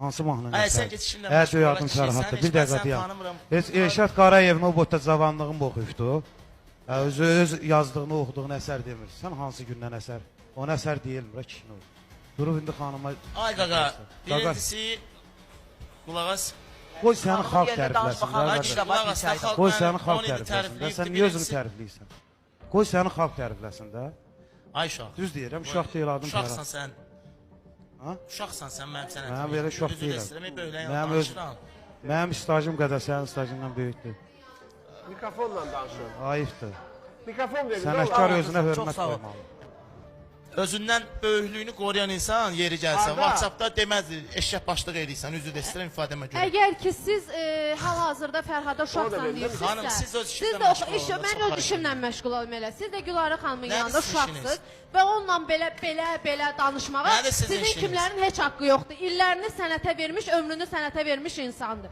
Hansı mahnı Ay, əsər? sən keçişinlə Hə, məşğul duyardım olan Fərhadda. kişisən, Bir dəqiqə heç mən deyəm. səni tanımıram. Heç Elşad Qarayevin o boyda cavanlığın oxuyubdu. Öz yazdığını, oxuduğunu əsər demir. Sən hansı gündən əsər? Ona əsər deyilmir, kişinin o. Durub indi xanıma... Ay qaqa, birincisi qulaq as. Qoy səni xalq tərifləsin. Ay kişi, qulaq as. Qoy səni xalq tərifləsin. Sən niyə özünü tərifləyirsən? Qoy səni xalq tərifləsin də. Ay uşaq. Düz deyirəm, uşaq deyil adım Fərhad. Uşaqsan sən. Ha? Uşaqsan sən mənim sənətim. Mən belə uşaq deyiləm. Mənim stajım qədər sənin stajından böyükdür. Mikrofonla danışın. Ayıbdır. Mikrofon verin. Sənətkar özünə hörmət qoymalı. Özündən böyüklüyünü qoruyan insan yeri gəlsə, WhatsApp-da deməz, eşək başlıq eləyirsən, üzr istəyirəm ifadəmə görə. Əgər ki siz hal-hazırda Fərhada uşaqsan Xanım, deyirsinizsə, siz öz siz işinizlə də məşğul olun. mən öz işimlə məşğul olmalı. Siz də Gülarə xanımın Nədir yanında sizin işiniz? uşaqsınız və onunla belə danışmağa Nədir sizin sizin işiniz? kimlərin heç haqqı yoxdur. İllərini sənətə vermiş, ömrünü sənətə vermiş insandır.